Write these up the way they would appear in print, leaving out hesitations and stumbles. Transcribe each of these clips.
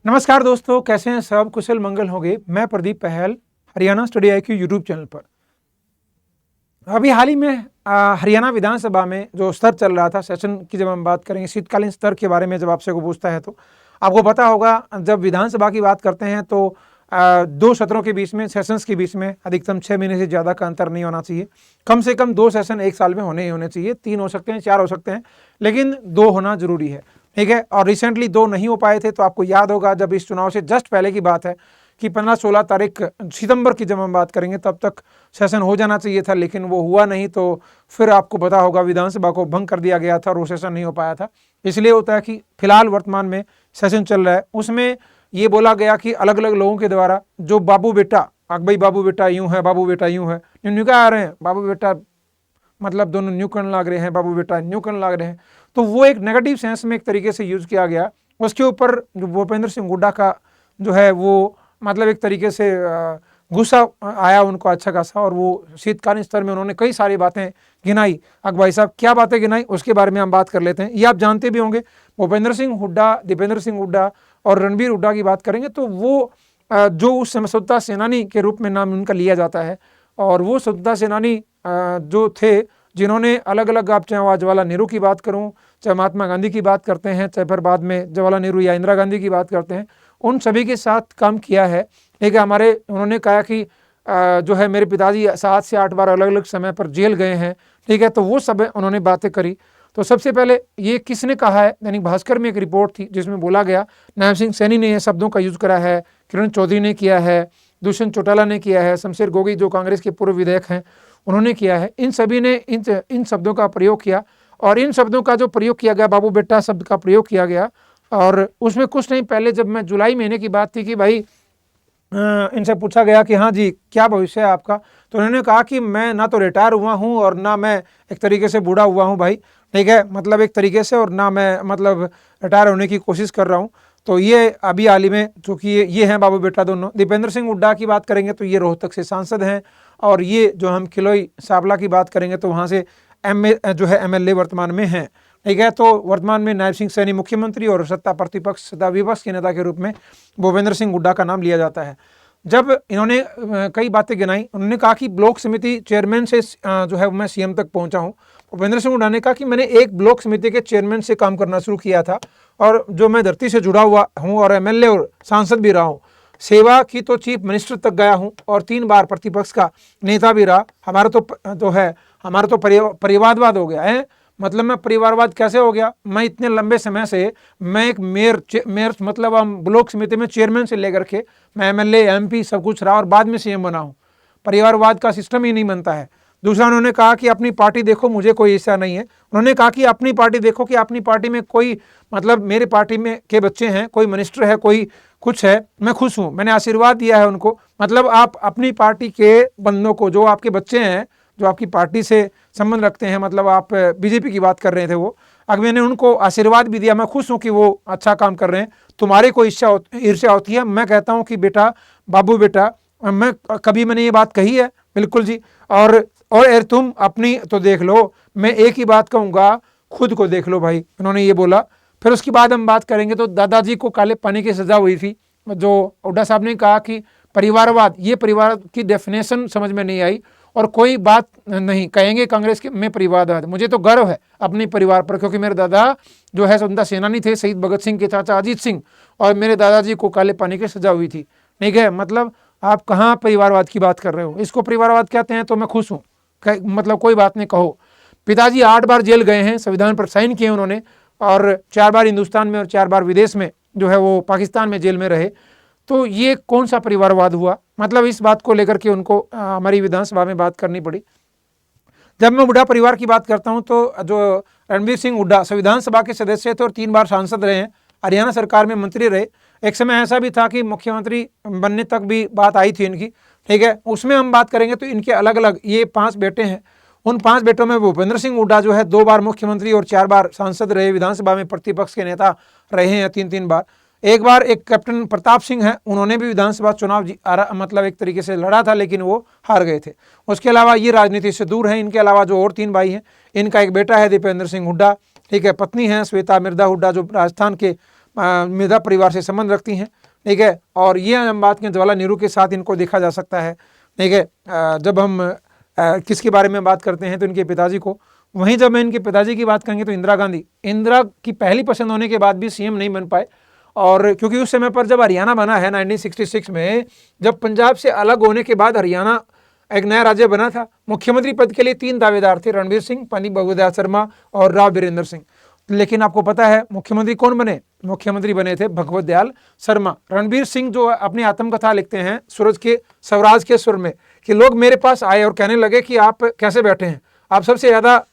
नमस्कार दोस्तों, कैसे हैं सब? कुशल मंगल होंगे। मैं प्रदीप पहल, Haryana study IQ YouTube channel पर। अभी हाल ही में हरियाणा विधानसभा में जो स्तर चल रहा था सेशन की, जब हम बात करेंगे शीतकालीन स्तर के बारे में, जब आपसे को पूछता है तो आपको पता होगा, जब विधानसभा की बात करते हैं तो दो सत्रों के बीच में, सेशंस के बीच में अधिकतम 6 महीने से ज़्यादा का अंतर नहीं होना चाहिए। कम से कम 2 सेशन एक साल में होने ही होने चाहिए। 3 हो सकते हैं, 4 हो सकते हैं, लेकिन 2 होना जरूरी है। ठीक है। और रिसेंटली 2 नहीं हो पाए थे, तो आपको याद होगा जब इस चुनाव से जस्ट पहले की बात है कि 15-16 तारीख सितंबर की जब हम बात करेंगे तब तक सेशन हो जाना चाहिए था, लेकिन वो हुआ नहीं। तो फिर आपको पता होगा विधानसभा को भंग कर दिया गया था और वो सेशन नहीं हो पाया था। इसलिए होता है कि फिलहाल वर्तमान में सेशन चल रहा है, उसमें ये बोला गया कि अलग अलग लोगों के द्वारा जो बाबू बेटा, भाई बाबू बेटा यूं है, बाबू बेटा यूं है, न्यू क्या आ रहे हैं, बाबू बेटा मतलब दोनों न्यू करने लग रहे हैं, बाबू बेटा न्यू करने लग रहे हैं, तो वो एक नेगेटिव सेंस में एक तरीके से यूज किया गया। उसके ऊपर जो भूपेंद्र सिंह हुड्डा का जो है वो मतलब एक तरीके से गुस्सा आया उनको अच्छा खासा, और वो शीतकालीन स्तर में उन्होंने कई सारी बातें गिनाई। भाई साहब क्या बातें गिनाई उसके बारे में हम बात कर लेते हैं। ये आप जानते भी होंगे, भूपेंद्र सिंह हुड्डा, दीपेंद्र सिंह हुड्डा और रणबीर हुड्डा की बात करेंगे तो वो जो उस समय स्वतंत्रता सेनानी के रूप में नाम उनका लिया जाता है, और वो स्वतंत्रता सेनानी जो थे जिन्होंने अलग अलग, आप चाहे जवाहरलाल नेहरू की बात करूं, चाहे महात्मा गांधी की बात करते हैं, चाहे फिर बाद में जवाहरलाल नेहरू या इंदिरा गांधी की बात करते हैं, उन सभी के साथ काम किया है। ठीक है। हमारे उन्होंने कहा कि जो है मेरे पिताजी 7 से 8 बार अलग अलग समय पर जेल गए हैं। ठीक है। तो वो सब उन्होंने बातें करी। तो सबसे पहले ये किसने कहा है, दैनिक भास्कर में एक रिपोर्ट थी जिसमें बोला गया, नायब सिंह सैनी ने ये शब्दों का यूज करा है, किरण चौधरी ने किया है, दुष्यंत चौटाला ने किया है, शमशेर गोगी जो कांग्रेस के पूर्व विधायक हैं उन्होंने किया है। इन सभी ने इन शब्दों का प्रयोग किया, और इन शब्दों का जो प्रयोग किया गया, बाबू बेटा शब्द का प्रयोग किया गया। और उसमें कुछ नहीं पहले जब मैं जुलाई महीने की बात थी कि भाई इनसे पूछा गया कि हाँ जी क्या भविष्य है आपका, तो उन्होंने कहा कि मैं ना तो रिटायर हुआ हूँ और ना मैं एक तरीके से बूढ़ा हुआ हूँ भाई। ठीक है। मतलब एक तरीके से, और ना मैं मतलब रिटायर होने की कोशिश कर रहा हूँ। तो ये अभी हाल ही में चूँकि ये हैं बाबू बेटा दोनों। दीपेंद्र सिंह हुड्डा की बात करेंगे तो ये रोहतक से सांसद हैं, और ये जो हम खिलोई सावला की बात करेंगे तो वहाँ से MLA वर्तमान में हैं। ठीक है। तो वर्तमान में नायब सिंह सैनी मुख्यमंत्री और सत्ता प्रतिपक्ष तथा विपक्ष के नेता के रूप में भूपेंद्र सिंह हुड्डा का नाम लिया जाता है। जब इन्होंने कई बातें गिनाई, उन्होंने कहा कि ब्लॉक समिति चेयरमैन से जो है मैं CM तक पहुंचा हूं। भूपेंद्र सिंह हुड्डा ने कहा कि मैंने एक ब्लॉक समिति के चेयरमैन से काम करना शुरू किया था, और जो मैं धरती से जुड़ा हुआ हूँ और MLA और सांसद भी रहा हूँ, सेवा की तो चीफ मिनिस्टर तक गया हूँ, और 3 बार प्रतिपक्ष का नेता भी रहा। हमारा तो परिवारवाद हो गया है। मतलब मैं परिवारवाद कैसे हो गया, मैं इतने लंबे समय से मैं एक मेयर मतलब हम ब्लॉक समिति में चेयरमैन से लेकर के मैं MLA MP सब कुछ रहा, और बाद में CM बना हूँ। परिवारवाद का सिस्टम ही नहीं बनता है। दूसरा उन्होंने कहा कि अपनी पार्टी देखो, मुझे कोई ऐसा नहीं है। उन्होंने कहा कि अपनी पार्टी देखो कि अपनी पार्टी में कोई मतलब मेरे पार्टी में के बच्चे हैं, कोई मिनिस्टर है, कोई कुछ है, मैं खुश हूँ, मैंने आशीर्वाद दिया है उनको। मतलब आप अपनी पार्टी के बंदों को, जो आपके बच्चे हैं, जो आपकी पार्टी से संबंध रखते हैं, मतलब आप BJP की बात कर रहे थे, वो अगर मैंने उनको आशीर्वाद भी दिया, मैं खुश हूँ कि वो अच्छा काम कर रहे हैं। तुम्हारी कोई ईर्ष्या होती है? मैं कहता हूँ कि बेटा, बाबू बेटा, मैंने ये बात कही है, बिल्कुल जी। और तुम अपनी तो देख लो, मैं एक ही बात कहूँगा, खुद को देख लो भाई, उन्होंने ये बोला। फिर उसके बाद हम बात करेंगे तो दादाजी को काले पानी की सजा हुई थी, जो हुड्डा साहब ने कहा कि परिवारवाद, ये परिवार की डेफिनेशन समझ में नहीं आई, और कोई बात नहीं कहेंगे कांग्रेस के में परिवारवाद। मुझे तो गर्व है अपने परिवार पर, क्योंकि मेरे दादा जो है स्वतंत्रता सेनानी थे, शहीद भगत सिंह के चाचा अजीत सिंह, और मेरे दादाजी को काले पानी की सजा हुई थी। ठीक है। मतलब आप कहाँ परिवारवाद की बात कर रहे हो? इसको परिवारवाद कहते हैं, तो मैं खुश हूँ, मतलब कोई बात नहीं कहो। पिताजी 8 बार जेल गए हैं, संविधान पर साइन किए उन्होंने, और 4 बार हिंदुस्तान में और 4 बार विदेश में जो है वो पाकिस्तान में जेल में रहे। तो ये कौन सा परिवारवाद हुआ? मतलब इस बात को लेकर के उनको हमारी विधानसभा में बात करनी पड़ी। जब मैं हुड्डा परिवार की बात करता हूं तो जो रणबीर सिंह हुड्डा संविधान सभा के सदस्य थे और 3 बार सांसद रहे हैं, हरियाणा सरकार में मंत्री रहे। एक समय ऐसा भी था कि मुख्यमंत्री बनने तक भी बात आई थी इनकी। ठीक है। उसमें हम बात करेंगे तो इनके अलग अलग ये 5 बेटे हैं। उन 5 बेटों में भूपेंद्र सिंह हुड्डा जो है 2 बार मुख्यमंत्री और 4 बार सांसद रहे, विधानसभा में प्रतिपक्ष के नेता रहे हैं 3-3 बार। एक बार एक कैप्टन प्रताप सिंह है, उन्होंने भी विधानसभा चुनाव मतलब एक तरीके से लड़ा था, लेकिन वो हार गए थे। उसके अलावा ये राजनीति से दूर हैं। इनके अलावा जो और 3 भाई हैं, इनका एक बेटा है दीपेंद्र सिंह हुड्डा, ठीक है, पत्नी है श्वेता मिर्धा हुड्डा जो राजस्थान के मिर्जा परिवार से संबंध रखती हैं, ठीक है। और ये हम बात करें जवाहरलाल नेहरू के साथ इनको देखा जा सकता है, ठीक है। जब हम किसके बारे में बात करते हैं तो इनके पिताजी को। वहीं जब मैं इनके पिताजी की बात करेंगे तो इंदिरा गांधी, इंदिरा की पहली पसंद होने के बाद भी सीएम नहीं बन पाए। और क्योंकि उस समय पर जब हरियाणा बना है 1966 में, जब पंजाब से अलग होने के बाद हरियाणा एक नया राज्य बना था, मुख्यमंत्री पद के लिए 3 दावेदार थे, रणबीर सिंह, पंडित भगवत दयाल शर्मा और राव बीरेंद्र सिंह। लेकिन आपको पता है मुख्यमंत्री कौन बने? मुख्यमंत्री बने थे भगवत दयाल शर्मा। रणबीर सिंह जो अपनी आत्मकथा लिखते हैं सूरज के स्वराज के सुर में, कि लोग मेरे पास आए और कहने लगे कि आप कैसे बैठे हैं, आप सबसे ज़्यादा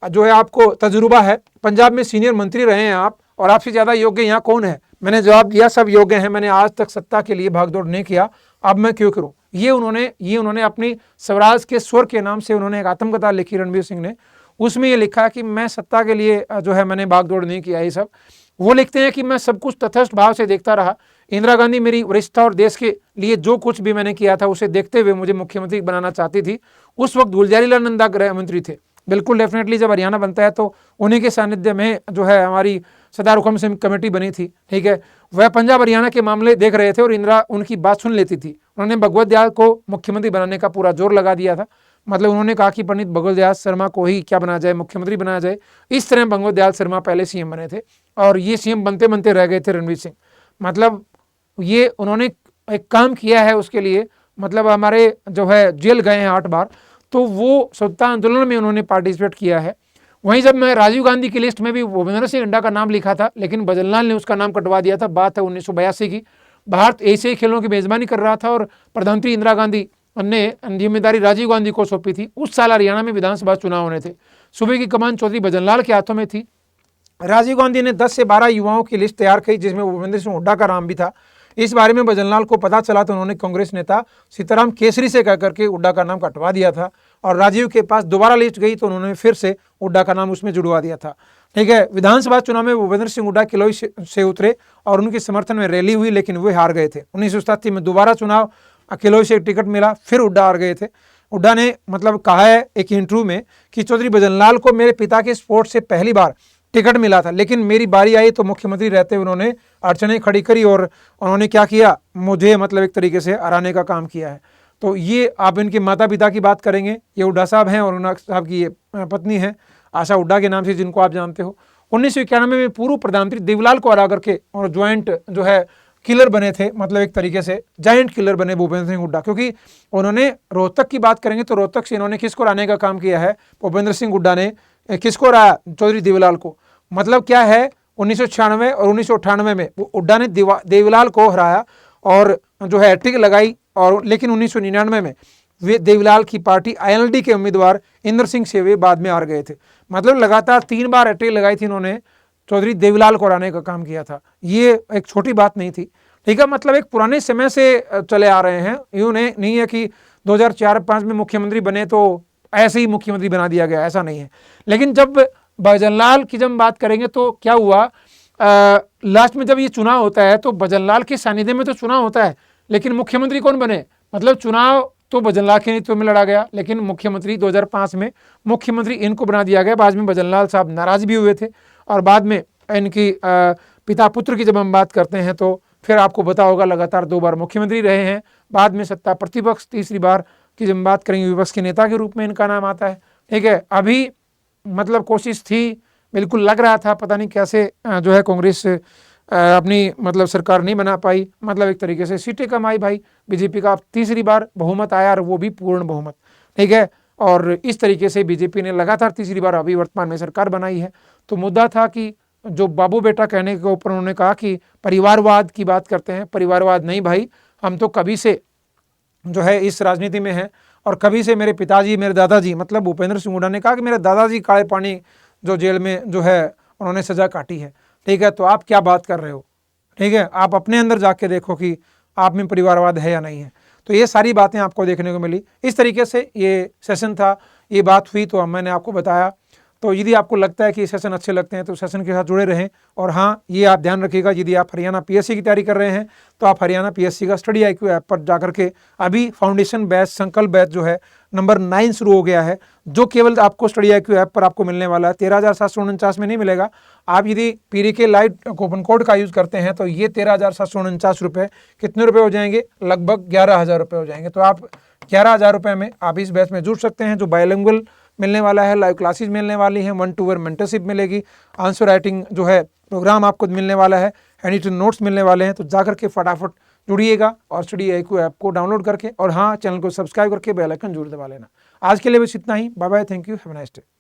जो है आपको तजुर्बा है, पंजाब में सीनियर मंत्री रहे हैं आप, और आपसे ज़्यादा योग्य यहाँ कौन है? मैंने जवाब दिया सब योग्य हैं, मैंने आज तक सत्ता के लिए भागदौड़ नहीं किया, अब मैं क्यों करूं? ये उन्होंने अपनी स्वराज के स्वर के नाम से उन्होंने एक आत्मकथा लिखी रणबीर सिंह ने। उसमें ये लिखा कि मैं सत्ता के लिए जो है मैंने भागदौड़ नहीं किया। ये सब वो लिखते हैं कि मैं सब कुछ तटस्थ भाव से देखता रहा, इंदिरा गांधी मेरी वरिष्ठता और देश के लिए जो कुछ भी मैंने किया था उसे देखते हुए मुझे मुख्यमंत्री बनाना चाहती थी। उस वक्त गुलजारी लाल नंदा गृह मंत्री थे। बिल्कुल डेफिनेटली जब हरियाणा बनता है तो उन्हीं के सानिध्य में जो है हमारी सरदार हुकम सिंह कमेटी बनी थी, ठीक है। वह पंजाब हरियाणा के मामले देख रहे थे और इंदिरा उनकी बात सुन लेती थी। उन्होंने भगवत दयाल को मुख्यमंत्री बनाने का पूरा जोर लगा दिया था। मतलब उन्होंने कहा कि पंडित भगवत दयाल शर्मा को ही क्या बनाया जाए, मुख्यमंत्री बनाया जाए। इस तरह भगवत दयाल शर्मा पहले सीएम बने थे और ये सीएम बनते बनते रह गए थे रणबीर सिंह। मतलब ये उन्होंने एक काम किया है उसके लिए, मतलब हमारे जो है जेल गए हैं 8 बार, तो वो स्वतंत्रता आंदोलन में उन्होंने पार्टिसिपेट किया है। वहीं जब मैं राजीव गांधी की लिस्ट में भी भूपेंद्र सिंह हुड्डा का नाम लिखा था, लेकिन भजनलाल ने उसका नाम कटवा दिया था। बात है 1982 की, भारत एशियाई खेलों की मेजबानी कर रहा था और प्रधानमंत्री इंदिरा गांधी ने जिम्मेदारी राजीव गांधी को सौंपी थी। उस साल हरियाणा में विधानसभा चुनाव होने थे, सूबे की कमान चौधरी भजनलाल के हाथों में थी। राजीव गांधी ने 10 से 12 युवाओं की लिस्ट तैयार की जिसमें भूपेंद्र सिंह हुड्डा का नाम भी था। इस बारे में भजनलाल को पता चला तो उन्होंने कांग्रेस नेता सीताराम केसरी से कह करके हुड्डा का नाम कटवा दिया था और राजीव के पास दोबारा लिस्ट गई तो उन्होंने फिर से हुड्डा का नाम उसमें जुड़वा दिया था, ठीक है। विधानसभा चुनाव में भूपेंद्र सिंह हुड्डा किलोई से उतरे और उनके समर्थन में रैली हुई, लेकिन वे हार गए थे। 1987 में दोबारा चुनाव, किलोई से टिकट मिला, फिर हुड्डा हार गए थे। हुड्डा ने मतलब कहा है एक इंटरव्यू में कि चौधरी भजनलाल को मेरे पिता के सपोर्ट से पहली बार टिकट मिला था, लेकिन मेरी बारी आई तो मुख्यमंत्री रहते उन्होंने अड़चनें खड़ी करी और उन्होंने क्या किया, मुझे मतलब एक तरीके से हराने का काम किया है। तो ये आप इनके माता पिता की बात करेंगे, ये हुड्डा साहब हैं और हुड्डा साहब की ये पत्नी है आशा हुड्डा के नाम से, जिनको आप जानते हो। 1991 में पूर्व प्रधानमंत्री देवीलाल को हरा करके और ज्वाइंट जो है किलर बने थे, मतलब एक तरीके से जायंट किलर बने भूपेंद्र सिंह हुड्डा, क्योंकि उन्होंने रोहतक की बात करेंगे तो रोहतक से इन्होंने किसको हराने का काम किया है, भूपेंद्र सिंह हुड्डा ने किसको हराया, चौधरी देवीलाल को। मतलब क्या है 1996 और 1998 में हुड्डा ने देवीलाल को हराया और जो है हैट्रिक लगाई, और लेकिन 1999 में वे देवीलाल की पार्टी INLD के उम्मीदवार इंदर सिंह से वे बाद में हार गए थे। मतलब लगातार 3 बार हैट्रिक लगाई थी इन्होंने, चौधरी देवीलाल को हराने का काम किया था। ये एक छोटी बात नहीं थी, ठीक है। मतलब एक पुराने समय से चले आ रहे हैं, यूँ नहीं है कि 2004-5 में मुख्यमंत्री बने तो ऐसे ही मुख्यमंत्री बना दिया गया, ऐसा नहीं है। लेकिन जब भजनलाल की जब बात करेंगे तो क्या हुआ, लास्ट में जब ये चुनाव होता है तो भजनलाल के सानिध्य में तो चुनाव होता है, लेकिन मुख्यमंत्री कौन बने, मतलब चुनाव तो भजनलाल के नेतृत्व में लड़ा गया, लेकिन मुख्यमंत्री 2005 में मुख्यमंत्री इनको बना दिया गया। बाद में भजनलाल साहब नाराज भी हुए थे और बाद में इनकी पिता पुत्र की जब हम बात करते हैं तो फिर आपको पता होगा लगातार 2 बार मुख्यमंत्री रहे हैं। बाद में सत्ता प्रतिपक्ष, तीसरी बार की जब बात करेंगे विपक्ष के नेता के रूप में इनका नाम आता है, ठीक है। अभी मतलब कोशिश थी, बिल्कुल लग रहा था पता नहीं कैसे जो है कांग्रेस अपनी मतलब सरकार नहीं बना पाई, मतलब एक तरीके से सीटें कम आई भाई, बीजेपी का तीसरी बार बहुमत आया और वो भी पूर्ण बहुमत, ठीक है। और इस तरीके से बीजेपी ने लगातार तीसरी बार अभी वर्तमान में सरकार बनाई है। तो मुद्दा था कि जो बाबू बेटा कहने के ऊपर उन्होंने कहा कि परिवारवाद की बात करते हैं, परिवारवाद नहीं भाई, हम तो कभी से जो है इस राजनीति में हैं और कभी से मेरे पिताजी, मेरे दादाजी, मतलब भूपेंद्र सिंह हुड्डा ने कहा कि मेरे दादाजी काले पानी जो जेल में जो है उन्होंने सजा काटी है, ठीक है। तो आप क्या बात कर रहे हो, ठीक है, आप अपने अंदर जाके देखो कि आप में परिवारवाद है या नहीं है। तो ये सारी बातें आपको देखने को मिली। इस तरीके से ये सेशन था, ये बात हुई तो मैंने आपको बताया। तो यदि आपको लगता है कि ये सेशन अच्छे लगते हैं तो सेशन के साथ जुड़े रहें। और हाँ, ये आप ध्यान रखिएगा, यदि आप हरियाणा पीएससी की तैयारी कर रहे हैं तो आप हरियाणा पीएससी का स्टडी IQ ऐप पर जाकर के अभी फाउंडेशन बैच, संकल्प बैच जो है नंबर 9 शुरू हो गया है, जो केवल आपको स्टडी IQ ऐप पर आपको मिलने वाला है। 13,749 में नहीं मिलेगा। आप यदि PDK लाइट कूपन कोड का यूज़ करते हैं तो ये 13,749 रुपये कितने रुपये हो जाएंगे, लगभग 11,000 रुपये हो जाएंगे। तो आप 11,000 रुपये में आप इस बैच में जुड़ सकते हैं, जो बायलिंगुअल मिलने वाला है, लाइव क्लासेस मिलने वाली हैं, 1-to-1 मेंटरशिप मिलेगी, आंसर राइटिंग जो है प्रोग्राम आपको मिलने वाला है, हैंड रिटन नोट्स मिलने वाले हैं। तो जाकर के फटाफट जुड़िएगा और स्टडी IQ ऐप को डाउनलोड करके, और हाँ, चैनल को सब्सक्राइब करके बेल आइकन जरूर दबा लेना। आज के लिए बस इतना ही। Bye bye, thank you, have a nice day.